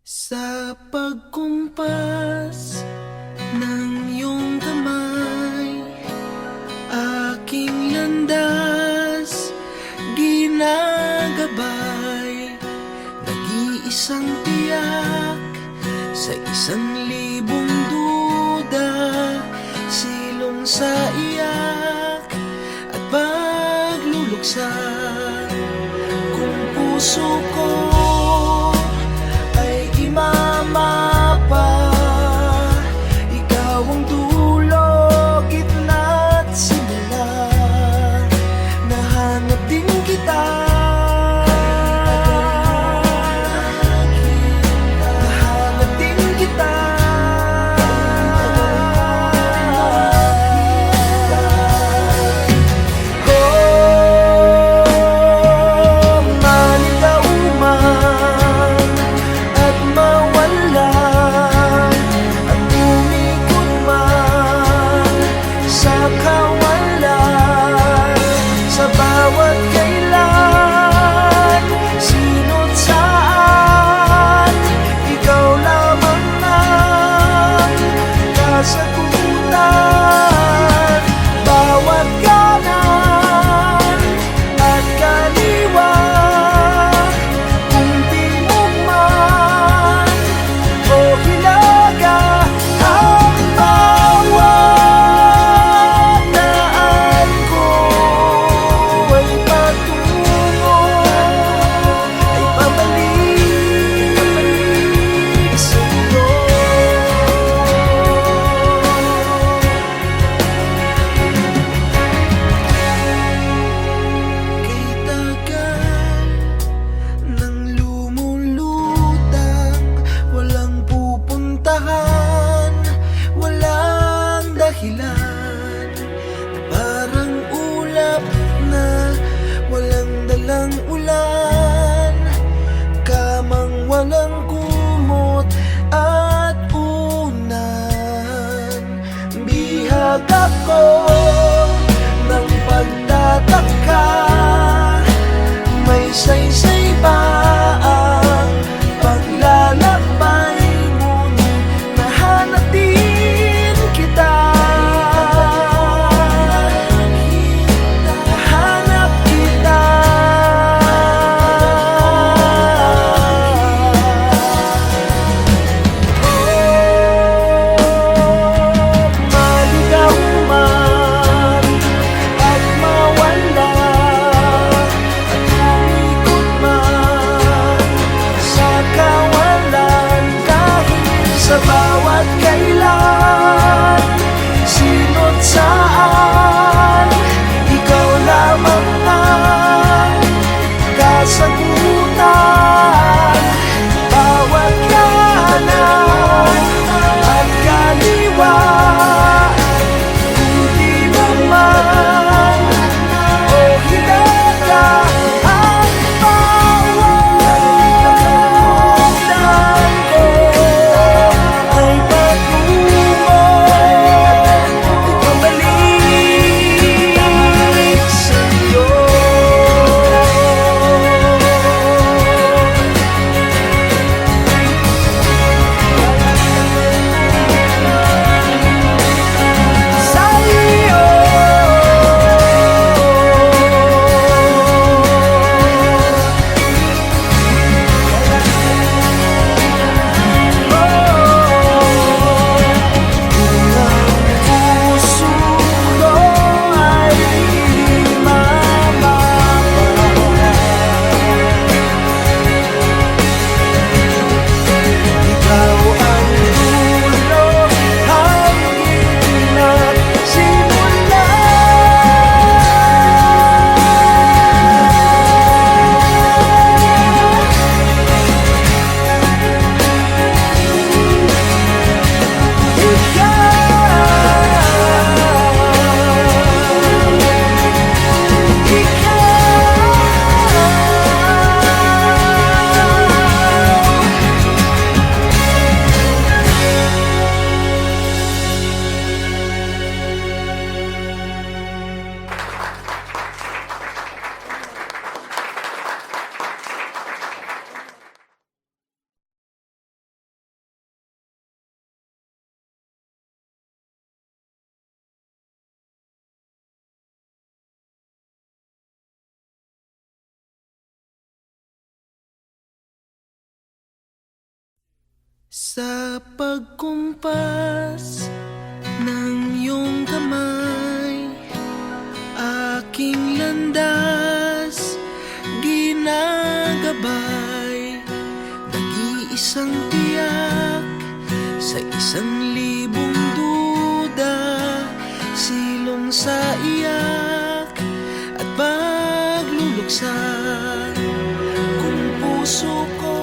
Sa pagkumpas ng iyong kamay, aking landas ginagabay. Nag-iisang tiyak sa 1,000 duda, silong sa iyak at pagluluksa. Kung puso ko mapa, ikaw ang dulo, gitna at simula. Nahanap din kita, nahanap din kita. Oh, maligaw man at mawala, at umikot man sa kawalan, sa bawat kailan, sino't saan, ikaw lamang ang kasagutan. Bawat kanan at kaliwa, kung timog man o hilaga, ang bawat daan ko ay patungo, ay pabalik sa iyo. Kay tagal nang lumulutang, walang pupuntahan, walang dahilan. Parang ulap na walang dalang ulan, kamang walang kumot at unan. Bihag ako ng pagtataka, may saysay ba ang paglalakbay, ngunit nahanap din kita. Nahanap kita. Oh, maligaw man Sa pagkumpas ng iyong kamay, aking landas ginagabay. Nag-iisang tiyak sa 1,000 duda, silong sa iyak at pagluluksa kung puso ko.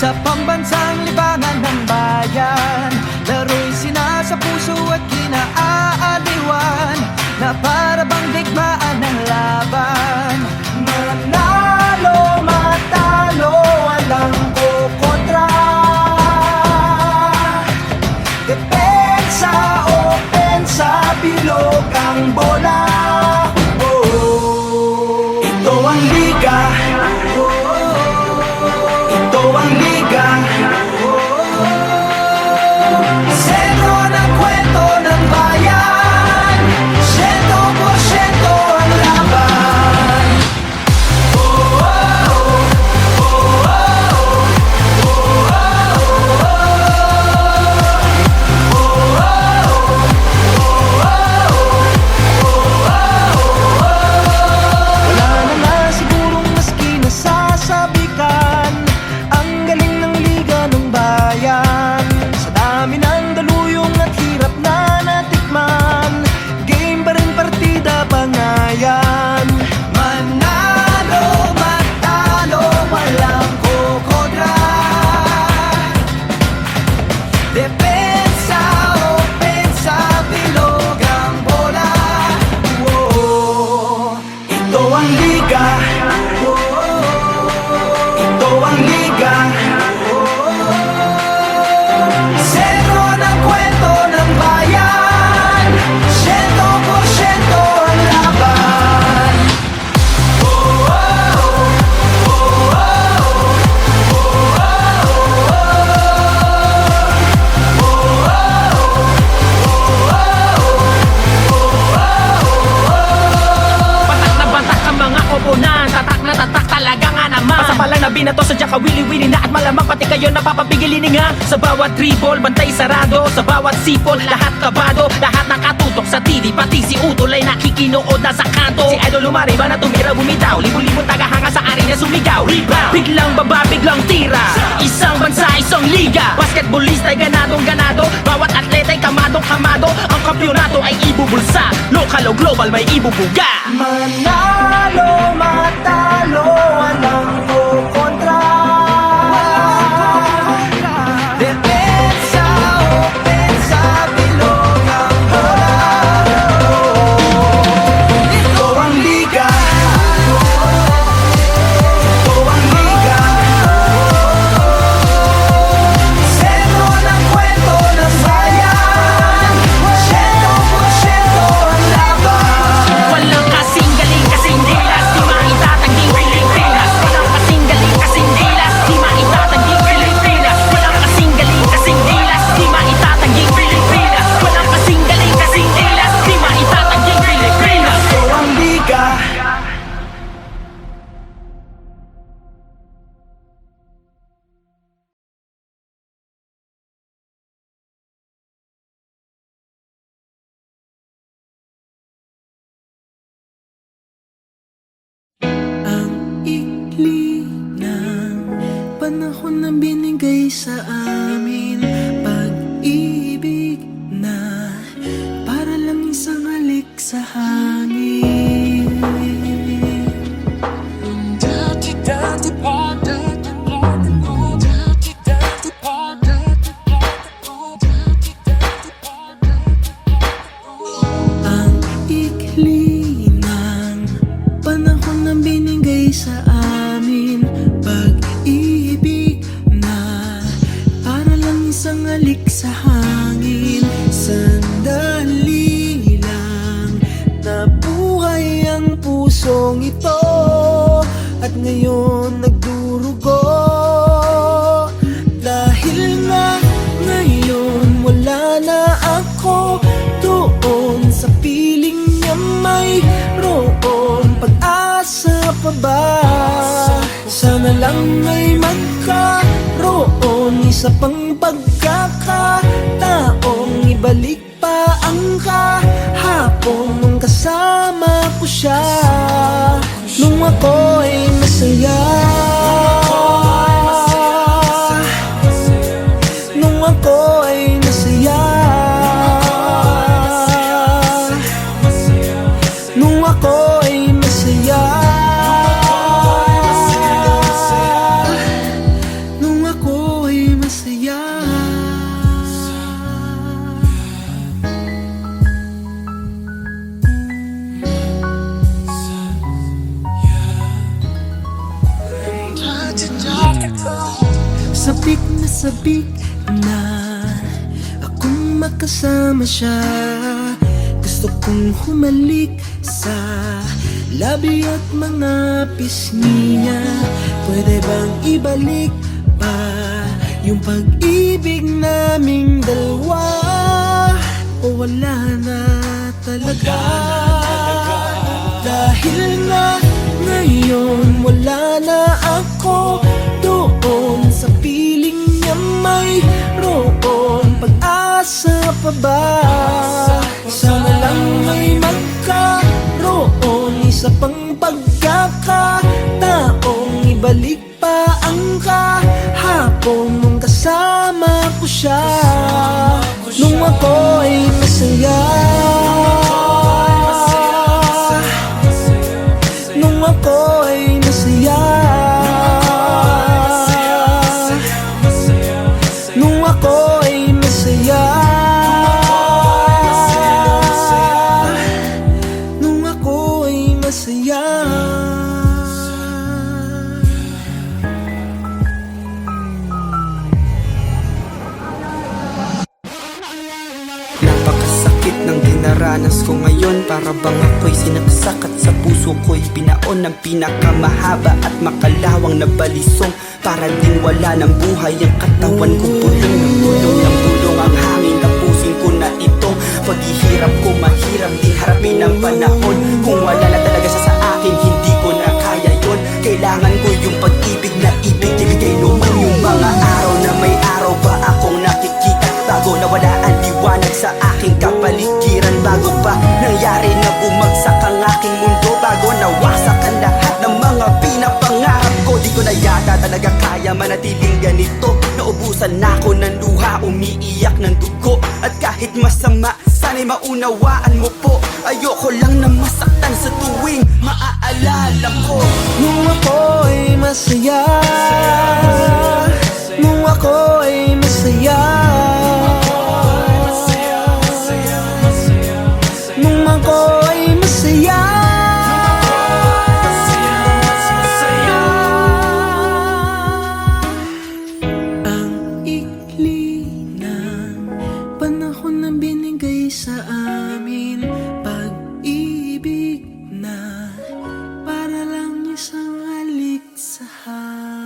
Sa pambansang libangan ng bayan, laro'y sinasa puso at kinaaaliwan, na para bang digmaan ng laban. Manalo, matalo, walang kukontra. Depensa, opensa, bilog ang bola. Oh, ito ang liga. Ito ang liga. Sentro ng kwento ng bayan, 100% ang laban. Wala na nga sigurong maski nasasabikan ang galing ng liga ng bayan. Sa dami ng daluyong at hirap na natikman, game pa rin partida pangayan. Manalo, matalo, walang kukontra. Depensa, opensa, bilog ang bola. Oh, ito ang liga. Ito ang liga. Sentro ng kwento ng bayan, 100% ang laban. Patak na batak ang mga koponan, tatak na tatak talaga nga naman. Pasapalang na binato sa dyan kawili-wili na, at malamang pati kayo napapapigilin nga. Sa bawat dribble, bantay sarado, sa bawat sipol, lahat kabado. Lahat nakatutok sa TV, pati si Utol ay nakikinood na sa kanto. Si Idol lumariba na tumira bumitaw, libo-libong tagahanga sa arena sumigaw. Rebound, biglang baba, biglang tira, isang bansa, isang liga. Basketballista ay ganadong ganado, bawat atleta ay kamadong kamado. Ang kampyonato ay ibubulsa, lokal o global may ibubuga. Manalo, matalo, walang kukontra. Depensa, opensa, bilog ang bola. Ito ang liga. Ito ang liga. Sentro ng kwento ng bayan, 100% ang laban. Walang kasing galing, kasing dilas, di maitatanging Pilipinas. Walang kasing galing, kasing dilas, di maitatanging Pilipinas. Walang kasing galing, kasing dilas, di maitatanging Pilipinas. Walang kasing galing, kasing dilas, di maitatanging Pilipinas. Ito ang liga. Ang ikli ng panahon na binigay sa amin, pag-ibig na para lang isang halik sa hangin. Dati-dati pa, dati-dati pa, ang ikli ng panahon na binigay sa amin, pag-ibig na para lang isang halik sa hangin. Sandali lang nabuhay ang pusong ito, at ngayon ba? Sana lang ay magkaroon isa pang pagkakataong ibalik pa ang kahapon nung kasama ko siya, nung ako ay masaya, nung ako ay masaya, nung ako ay masaya, nung ako ay masaya. Sabik na akong makasama siya. Gusto kong humalik sa labi at mga pisngi niya. Pwede bang ibalik pa yung pag-ibig naming dalawa? O wala na talaga? Dahil na ngayon wala na ako doon sa piling niya, mayroon pag-asa pa ba? Sana lang may magkaroon isa pang pagkakataong ibalik pa ang kahapon nung kasama ko siya, nung ako ay masaya, nung ako ay masaya, nung ako ay masaya, nung ako ay masaya. Napakasakit ng dinaranas ko ngayon. Para bang ako'y sinaksak at sa puso ko'y binaon ng pinakamahaba at makalawang na balisong. Para ding wala ng buhay ang katawan ko, bulong ng bulong ng bulong ang hangin. Tapusin ko na itong paghihirap ko, mahirap din harapin ang panahon. Kung wala na talaga siya sa akin, hindi ko na kaya yun. Kailangan ko yung pag-ibig na ibig ibigay naman. Yung mga araw na may araw ba akong nakikita, bago nawala ang liwanag sa aking kapaligiran, bago pa nangyari na bumagsak ang aking mundo, bago nawasak ang lahat ng mga pinapangarap ko. Di ko na yata talaga kaya manatiling ganito. Naubusan na ako ng luha, umiiyak ng dugo. At kahit masama, sana'y maunawaan mo po. Ayoko lang na masaktan sa tuwing maaalala ko. Nung ako ay masaya, nung ako ay masaya, nung ako ay masaya, ang ikli ng panahon na binigay sa amin, pag-ibig na para lang isang halik sa hangin.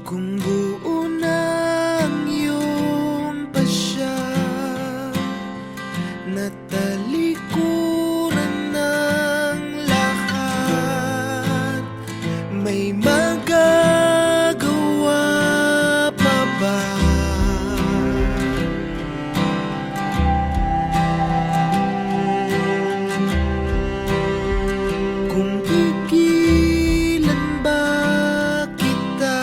Kung buo ng iyong pasya, natalikuran ng lahat, may magagawa pa ba? Kung pigilan ba kita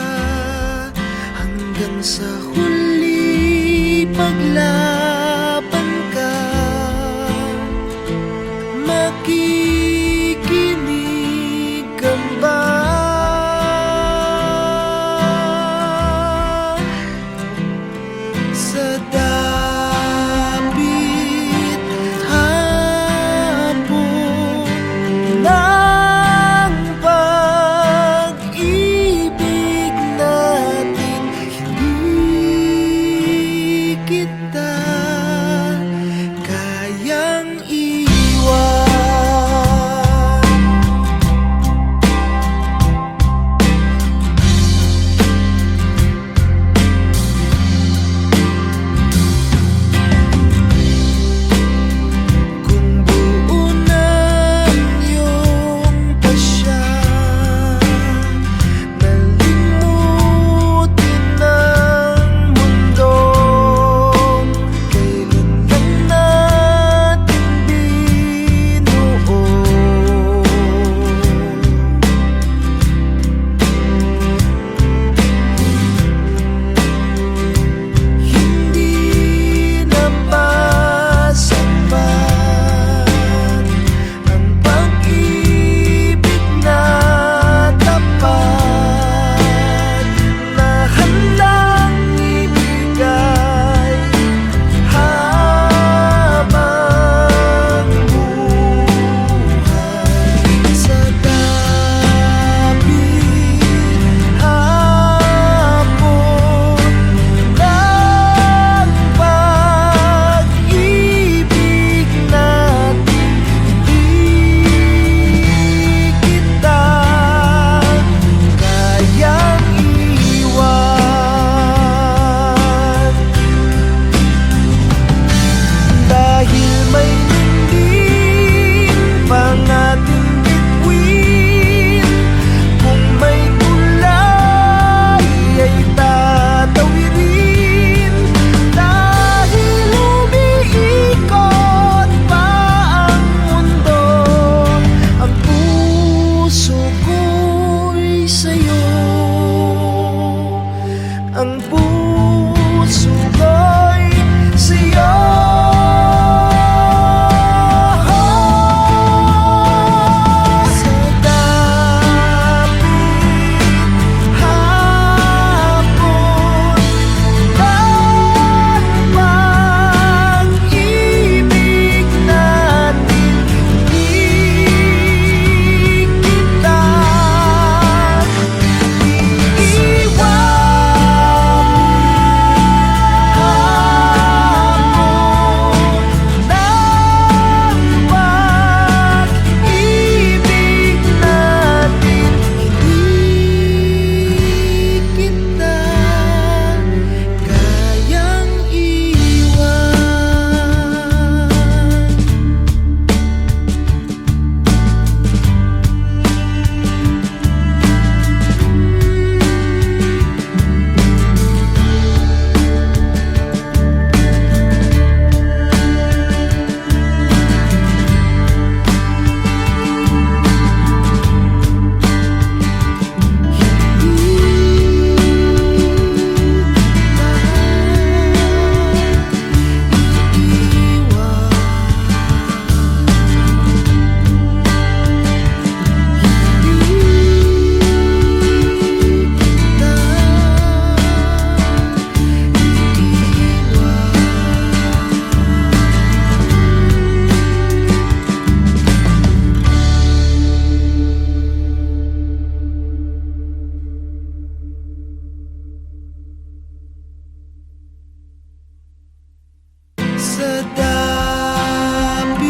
sa dapit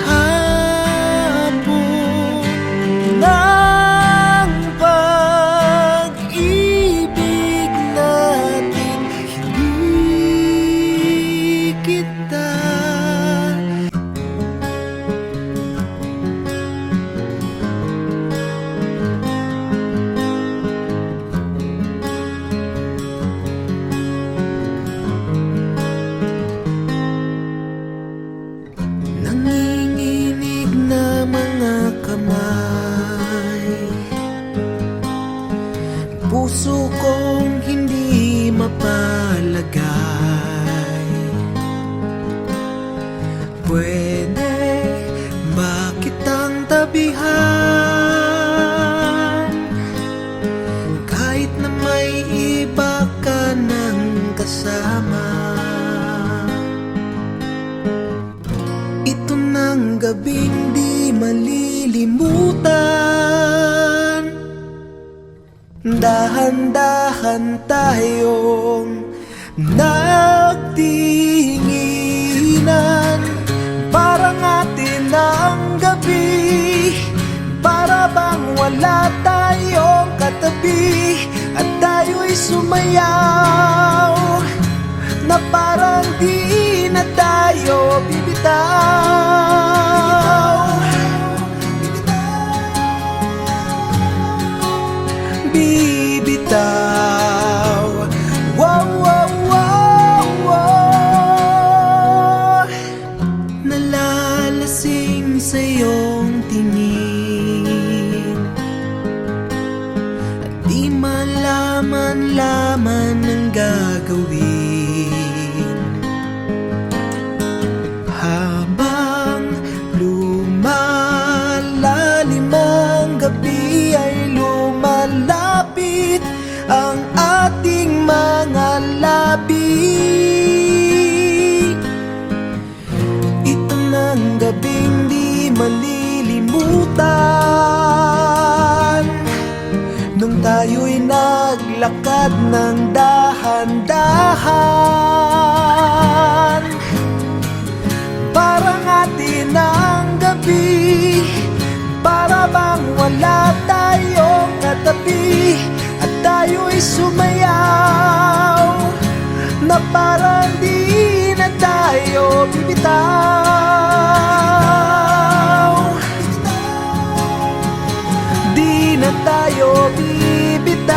hapon ng pag-ibig natin, hindi kita nanginginig na mga kamay, puso kong hindi mapalagay. Pwede ba kitang tabihan kahit na may iba ka ng kasama? Ito ng gabing di malilimutan, dahan-dahan tayong nagtinginan. Parang atin ang gabi, para bang wala tayong katabi, at tayo'y sumayaw na parang di na tayo bibitaw. Bibitaw. Wow, wow, wow, wow. Nalalasing sa iyong tingin, at di malaman-laman ang gagawin. Habang lumalalim ang gabi ay lumalapit ang ating mga labi. Ito ng gabing di malilimutan, nung tayo'y naglakad ng dahan-dahan. Parang atin ang gabi, para bang wala tayong katabi, at tayo'y sumayaw na parang di na tayo bibitaw. Di na tayo bibitaw.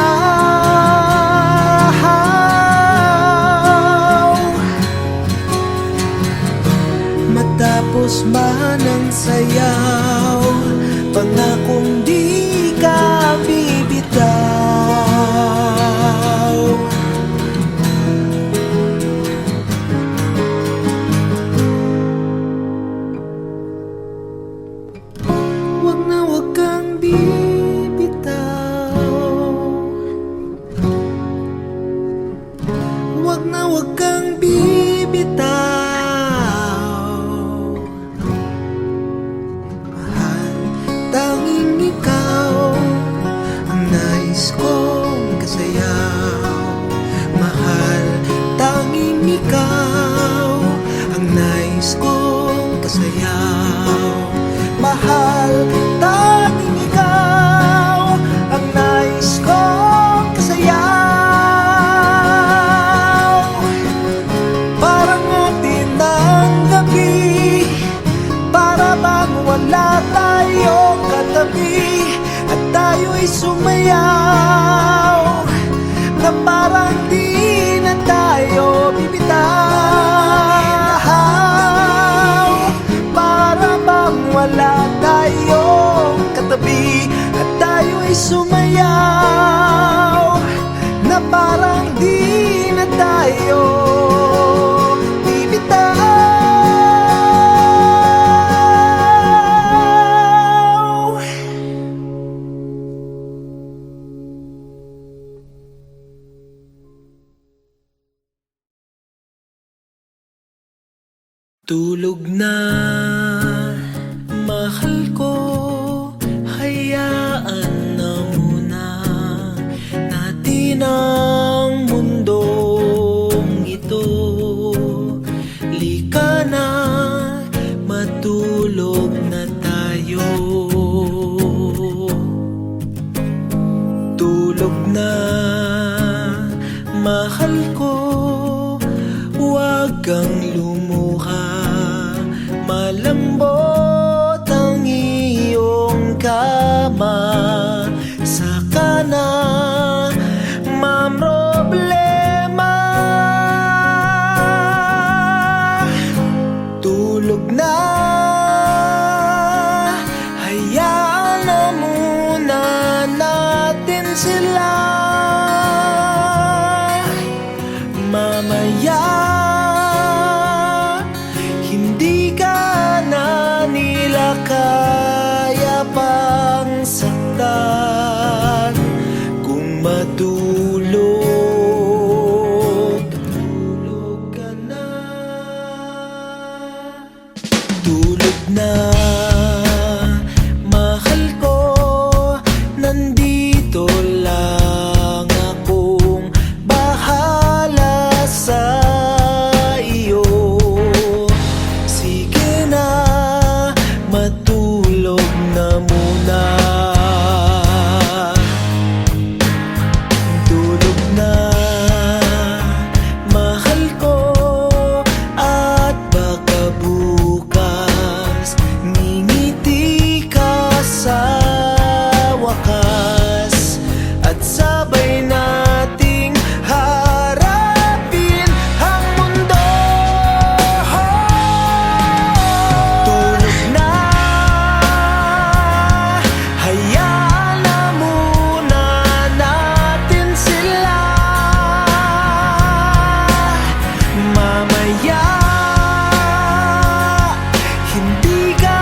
Matapos man ang sayaw, pangakong di ka bibitaw. Wag na wag kang bibitaw. Wag na wag kang bibitaw. Mahal, tanging ikaw ang nais kong kasayaw. Mahal, tanging ikaw ang nais kong kasayaw. Mahal, tanging ikaw ang nais kong kasayaw. Parang atin ang gabi, para bang wala tayong katabi, at tayo'y sumayaw na parang di na tayo bibitaw. Para bang wala tayong katabi, at tayo'y sumayaw na parang di na tayo bibitaw. Tulog na, mahal ko, hayaan na muna natin ang mundong ito. kang lumuha, malambot ang iyong kama. Saka na mamroblema, tulog na, hayaan na muna natin sila. Mamaya hindi ka na nila kaya pang saktan kung matulog. Tulog ka na, tulog na, mahal ko, nandito lang akong bahala sa iyo. Sige na, matulog na muna. Tulog na, mahal ko, at baka bukas ngingiti ka sa wakas, at sabay nating harapin ang mundo. Tulog na, hayaan na muna natin sila. Mamaya hindi ka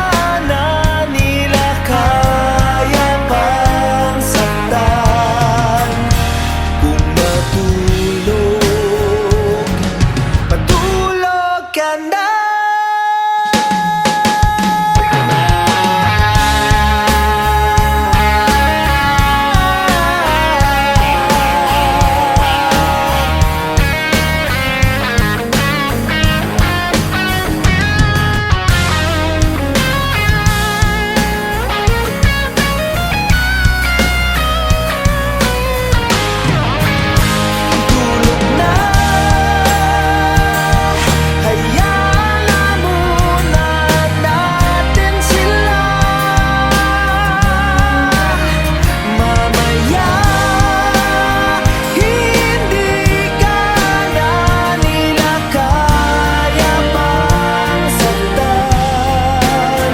na nila kaya pang saktan kung matulog. Matulog ka na. Tulog na, hayaan na muna natin sila. Mamaya hindi ka na nila kaya pang saktan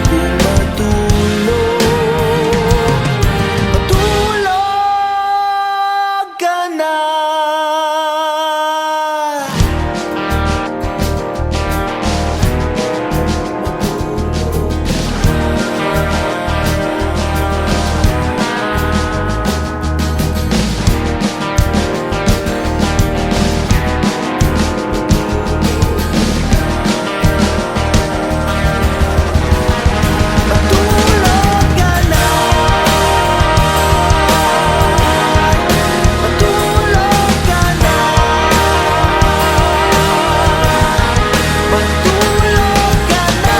kung matulog. Matulog ka na. Matulog ka na. Matulog ka na. Matulog ka na.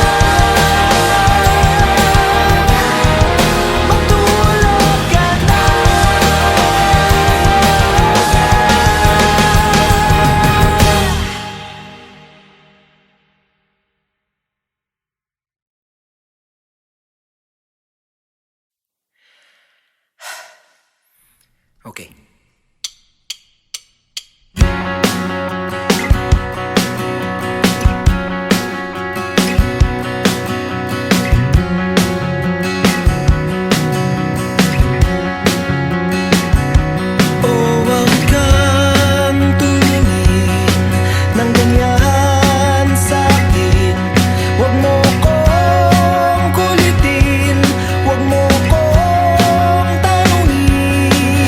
Matulog ka na. Okay. O wag kang tumingin ng ganyan sa'kin. Wag mo kong kulitin, wag mo kong tanungin.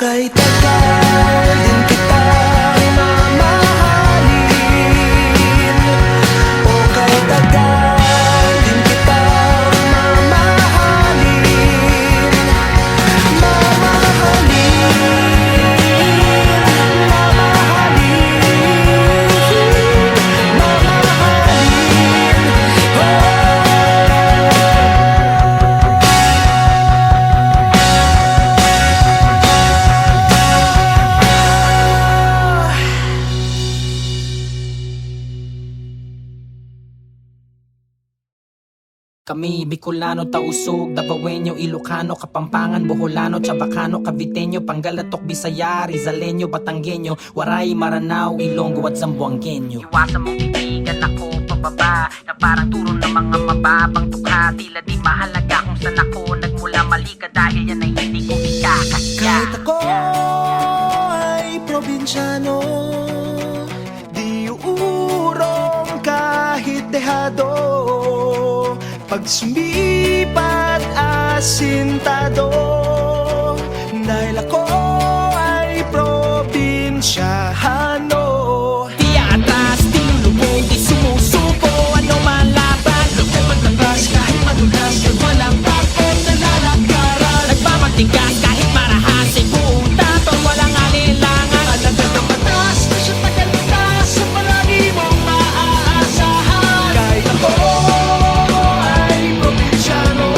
kay tagal din kitang mamahalin. O kay tagal din kitang mamahalin. Kami Bicolano, Tausug, Davaoenyo, Ilocano, Kapampangan, Boholano, Chabacano, Caviteño, Pangalatok, Bisaya, Rizaleño, Batanggenyo, Waray, Maranao, Ilonggo at Zamboangueño. Iwasan mong titigan ako pababa na parang turo ng mga mababang tukha. Tila di mahalaga kung saan ako nagmula, mali ka dahil yan ay hindi ko ikakasya. Kahit ako ay probinsyano, di uurong kahit dehado. Pag sumipat asintado, dahil ako ay probinsyano. Di atras, di lulubog, di sumusuko, ano man laban. Lumaban labas kahit madulas, yun walang takot na lalakaran. Nagmamatigas kahit marahas, ay buong tatong walang alinlangan. Alagad ng batas, na siya tagalitas, sa palagi mong maaasahan. Kahit ako ay probinsyano,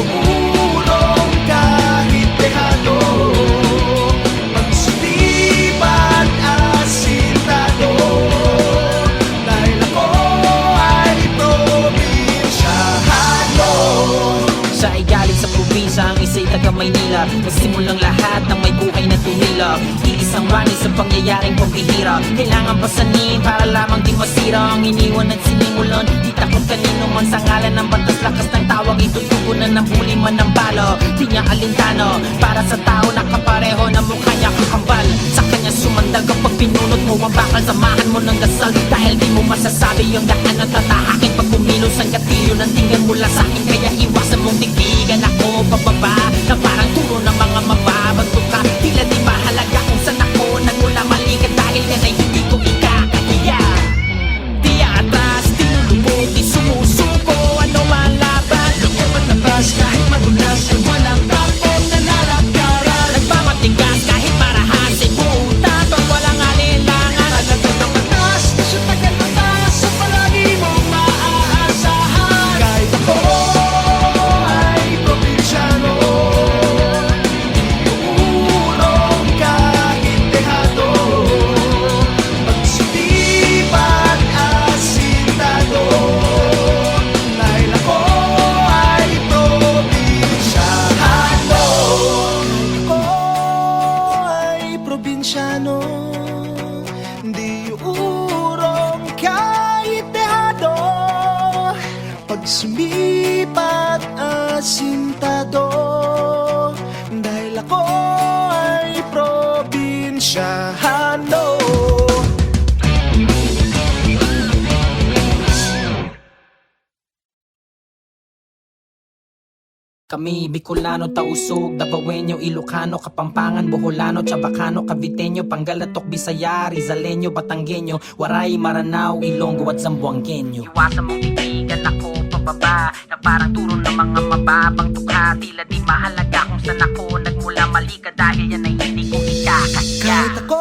uurong kahit dehado. Pag sumipat asintado, dahil ako ay probinsyano. Siya ay galing sa probinsya, ang isa'y taga Maynila. Nagsimulang lahat ng may buhay na tumila. Iisang rani sa pangyayaring pambihira. Kailangan pasanin para lamang di masira ang iniwan at sinimulan. Di takot kanino man sa ngalan ng batas, lakas ng tawag itutugunan ng huli man ng balo. Di niya alintano para sa tao na kapareho na mukha niya kakambal. Sa kanya sumandal kapag pinunot mo ang bakal, samahan mo ng dasal. Dahil di mo masasabi yung daan at tatahakin. Pag kumilos ang gatilyo ng tingin mula sa akin, kaya iwasan mong tigtigan ako pababa na parang turo ng mga mababang tukha. Tila di mahalaga kung saan ako nagmula, mali ka dahil yan ay hindi ko ikakahiya. Di atras, di lulubog, di sumusuko, ano man laban. Lumaban labas kahit madulas, ay walang takot na lalakaran. Nagmamatigas kahit marahas, ay buong tatong walang alinlangan. Alagad ng batas, na siya tagalitas, sa palagi mong maaasahan. Kahit ako ay probinsyano, uurong kahit dehado. Pag sumipat asintado, dahil ako ay probinsyano. Ako ay probinsyano, di uurong kahit dehado. Pag sumipat asintado, dahil ako ay probinsyano. Kami Bicolano, Tausug, Davaoenyo, Ilocano, Kapampangan, Boholano, Chabacano, Caviteño, Pangalatok, Bisaya, Rizaleño, Batanggenyo, Waray, Maranao, Ilonggo at Zamboangueño. Iwasan mong titigan ako pababa na parang turo ng mga mababang tukha. Tila di mahalaga kung saan ako nagmula, mali ka dahil yan ay hindi ko ikakasya. Kahit ako